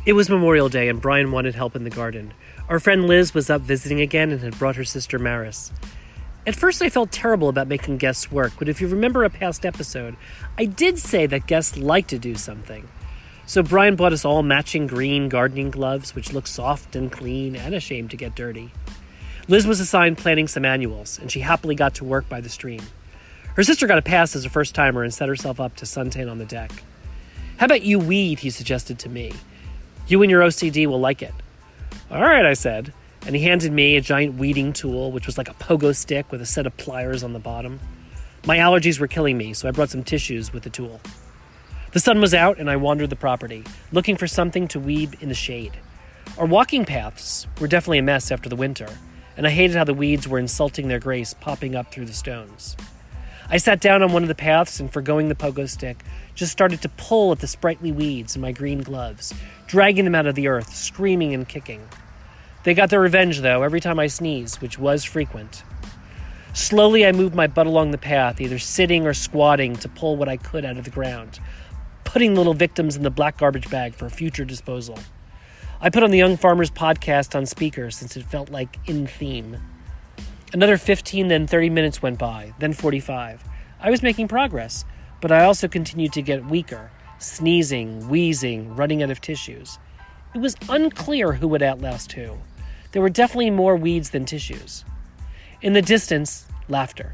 It was Memorial Day and Brian wanted help in the garden. Our friend Liz was up visiting again and had brought her sister Maris. At first I felt terrible about making guests work, but if you remember a past episode, I did say that guests like to do something. So Brian bought us all matching green gardening gloves, which look soft and clean and ashamed to get dirty. Liz was assigned planting some annuals, and she happily got to work by the stream. Her sister got a pass as a first-timer and set herself up to suntan on the deck. "How about you weed?" he suggested to me. "You and your OCD will like it." "All right," I said, and he handed me a giant weeding tool, which was like a pogo stick with a set of pliers on the bottom. My allergies were killing me, so I brought some tissues with the tool. The sun was out, and I wandered the property, looking for something to weed in the shade. Our walking paths were definitely a mess after the winter, and I hated how the weeds were insulting their grace, popping up through the stones. I sat down on one of the paths and, forgoing the pogo stick, just started to pull at the sprightly weeds in my green gloves, dragging them out of the earth, screaming and kicking. They got their revenge, though, every time I sneezed, which was frequent. Slowly, I moved my butt along the path, either sitting or squatting to pull what I could out of the ground, putting little victims in the black garbage bag for future disposal. I put on the Young Farmers podcast on speaker since it felt like in theme. Another 15, then 30 minutes went by, then 45. I was making progress, but I also continued to get weaker, sneezing, wheezing, running out of tissues. It was unclear who would outlast who. There were definitely more weeds than tissues. In the distance, laughter.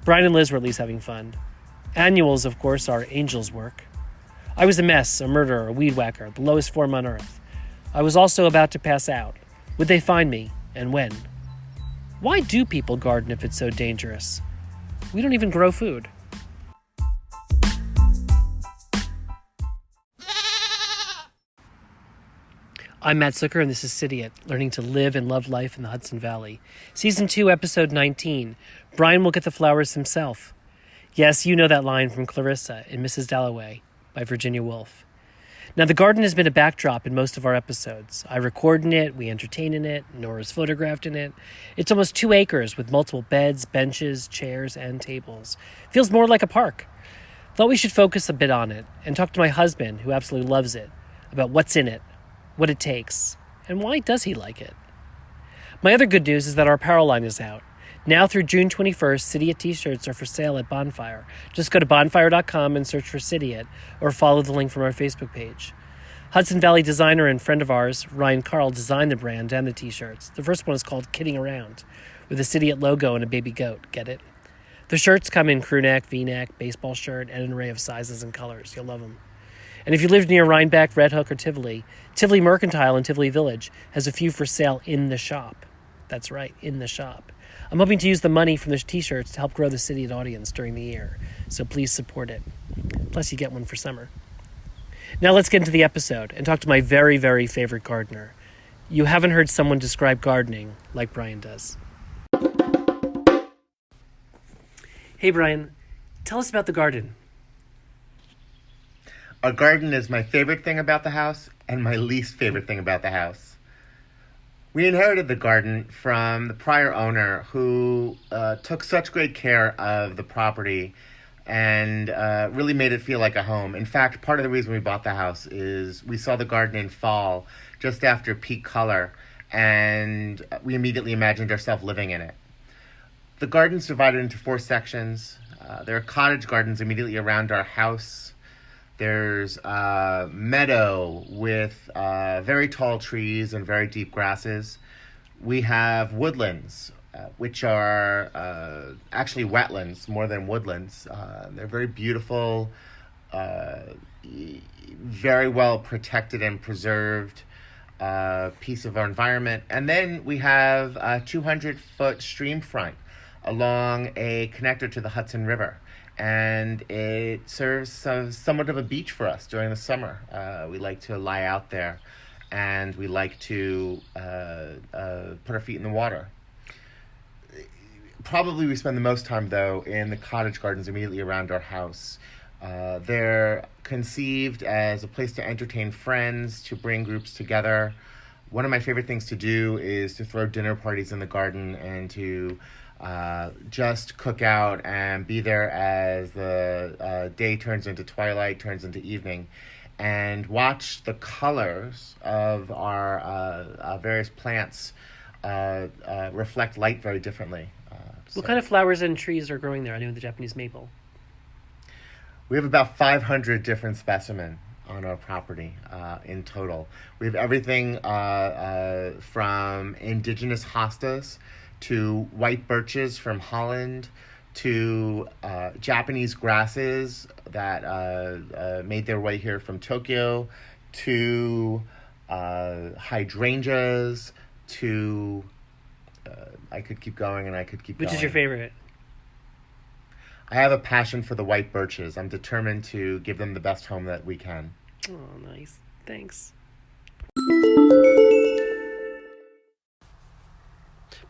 Brian and Liz were at least having fun. Annuals, of course, are angels' work. I was a mess, a murderer, a weed whacker, the lowest form on earth. I was also about to pass out. Would they find me, and when? Why do people garden if it's so dangerous? We don't even grow food. I'm Matt Zucker, and this is Cidiot, learning to live and love life in the Hudson Valley. Season 2, Episode 19. Brian will get the flowers himself. Yes, you know that line from Clarissa in Mrs. Dalloway by Virginia Woolf. Now, the garden has been a backdrop in most of our episodes. I record in it, we entertain in it, Nora's photographed in it. It's almost 2 acres with multiple beds, benches, chairs, and tables. Feels more like a park. Thought we should focus a bit on it and talk to my husband, who absolutely loves it, about what's in it, what it takes, and why does he like it. My other good news is that our apparel line is out. Now through June 21st, Cidiot t-shirts are for sale at Bonfire. Just go to bonfire.com and search for Cidiot, or follow the link from our Facebook page. Hudson Valley designer and friend of ours, Ryan Carl, designed the brand and the t-shirts. The first one is called Kidding Around, with a Cidiot logo and a baby goat. Get it? The shirts come in crew neck, v-neck, baseball shirt, and an array of sizes and colors. You'll love them. And if you live near Rhinebeck, Red Hook, or Tivoli, Tivoli Mercantile in Tivoli Village has a few for sale in the shop. That's right, in the shop. I'm hoping to use the money from the t-shirts to help grow the Cidiot audience during the year, so please support it. Plus, you get one for summer. Now let's get into the episode and talk to my very, very favorite gardener. You haven't heard someone describe gardening like Brian does. Hey, Brian, tell us about the garden. A garden is my favorite thing about the house and my least favorite thing about the house. We inherited the garden from the prior owner who took such great care of the property and really made it feel like a home. In fact, part of the reason we bought the house is we saw the garden in fall, just after peak color, and we immediately imagined ourselves living in it. The garden's divided into 4 sections. There are cottage gardens immediately around our house. There's a meadow with very tall trees and very deep grasses. We have woodlands, which are actually wetlands more than woodlands. They're very beautiful, very well protected and preserved piece of our environment. And then we have a 200-foot stream front along a connector to the Hudson River. And it serves as somewhat of a beach for us during the summer. We like to lie out there, and we like to put our feet in the water. Probably we spend the most time, though, in the cottage gardens immediately around our house. They're conceived as a place to entertain friends, to bring groups together. One of my favorite things to do is to throw dinner parties in the garden and to just cook out and be there as the day turns into twilight, turns into evening. and watch the colors of our various plants reflect light very differently. What kind of flowers and trees are growing there? I know the Japanese maple. We have about 500 different specimens on our property in total. We have everything from indigenous hostas to white birches from Holland to Japanese grasses that made their way here from Tokyo to hydrangeas to I could keep going and I could keep going. Which is your favorite? I have a passion for the white birches. I'm determined to give them the best home that we can. Oh, nice. Thanks.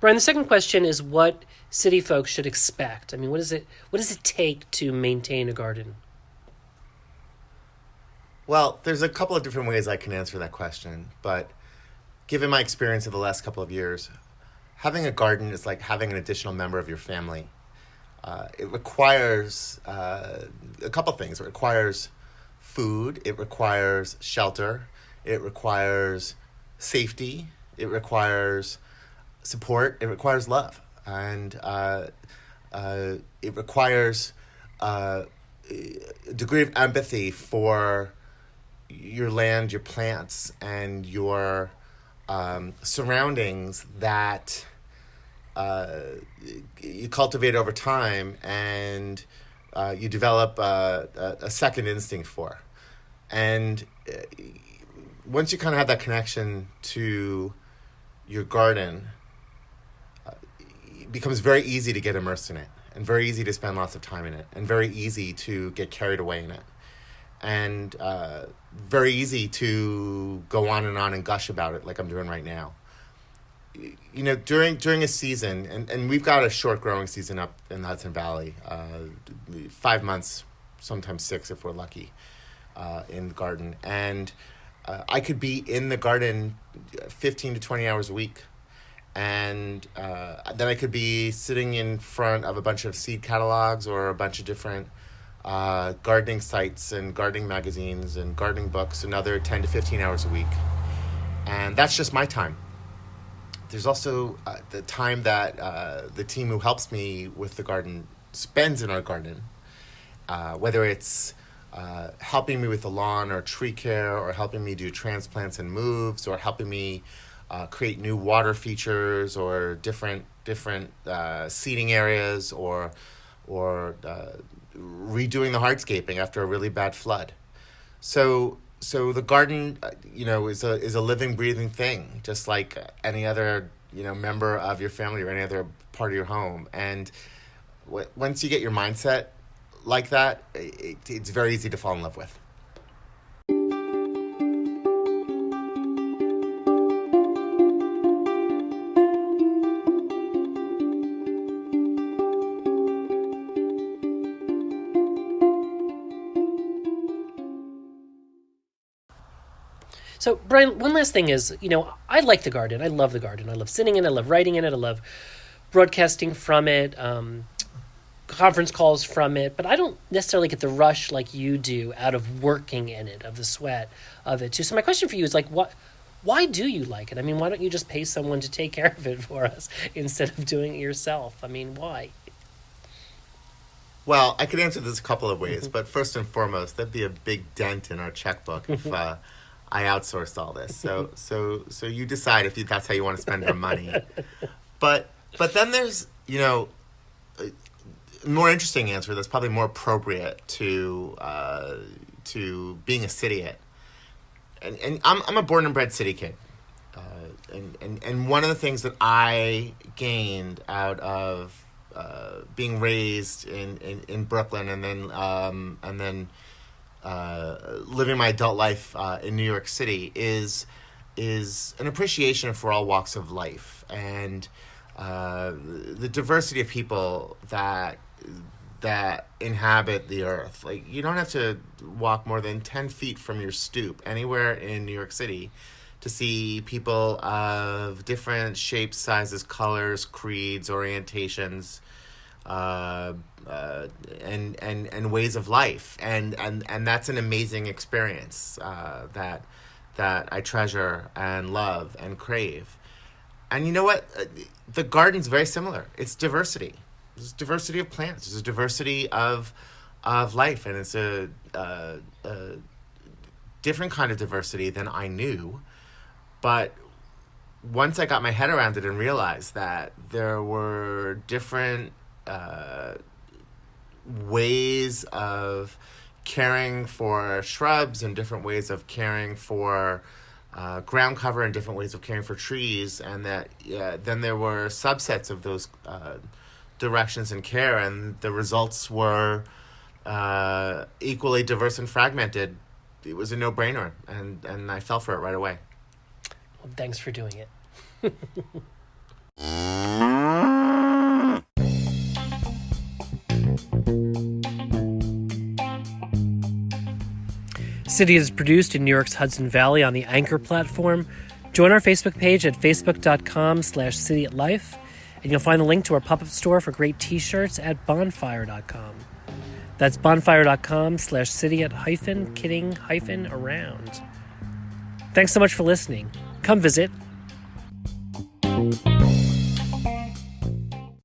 Brian, the second question is what city folks should expect. I mean, what does it take to maintain a garden? Well, there's a couple of different ways I can answer that question, but given my experience of the last couple of years, having a garden is like having an additional member of your family. It requires a couple things. It requires food. It requires shelter. It requires safety. It requires support. It requires love. And it requires a degree of empathy for your land, your plants, and your surroundings that you cultivate over time and you develop a second instinct for. And once you kind of have that connection to your garden, it becomes very easy to get immersed in it and very easy to spend lots of time in it and very easy to get carried away in it. And very easy to go on and gush about it like I'm doing right now. You know, during a season, and we've got a short growing season up in the Hudson Valley, 5 months, sometimes 6 if we're lucky, in the garden. And I could be in the garden 15 to 20 hours a week. And then I could be sitting in front of a bunch of seed catalogs or a bunch of different gardening sites and gardening magazines and gardening books, another 10 to 15 hours a week. And that's just my time. There's also the time that the team who helps me with the garden spends in our garden, whether it's helping me with the lawn or tree care or helping me do transplants and moves or helping me create new water features or different seating areas or redoing the hardscaping after a really bad flood. So the garden, is a living, breathing thing, just like any other, member of your family or any other part of your home. And once you get your mindset like that, it's very easy to fall in love with. So, Brian, one last thing is, I like the garden. I love the garden. I love sitting in it. I love writing in it. I love broadcasting from it, conference calls from it. But I don't necessarily get the rush like you do out of working in it, of the sweat of it, too. So my question for you is, why do you like it? I mean, why don't you just pay someone to take care of it for us instead of doing it yourself? I mean, why? Well, I could answer this a couple of ways. But first and foremost, that'd be a big dent in our checkbook if I outsourced all this. So you decide if that's how you want to spend your money. But then there's, a more interesting answer that's probably more appropriate to being a Cidiot. And I'm a born and bred city kid. And one of the things that I gained out of being raised in Brooklyn and then living my adult life in New York City is an appreciation for all walks of life and the diversity of people that inhabit the earth. Like, you don't have to walk more than 10 feet from your stoop anywhere in New York City to see people of different shapes, sizes, colors, creeds, orientations, and ways of life, and that's an amazing experience that I treasure and love and crave. And you know what? The garden's very similar. It's diversity. There's diversity of plants. There's a diversity of life, and it's a different kind of diversity than I knew. But once I got my head around it and realized that there were different ways of caring for shrubs and different ways of caring for ground cover and different ways of caring for trees, and that then there were subsets of those directions in care, and the results were equally diverse and fragmented. It was a no-brainer, and I fell for it right away. Well, thanks for doing it. Cidiot is produced in New York's Hudson Valley on the Anchor platform. Join our Facebook page at facebook.com/CidiotLife, and you'll find the link to our pop-up store for great t-shirts at bonfire.com. That's bonfire.com/Cidiot-kidding-around. Thanks so much for listening. Come visit.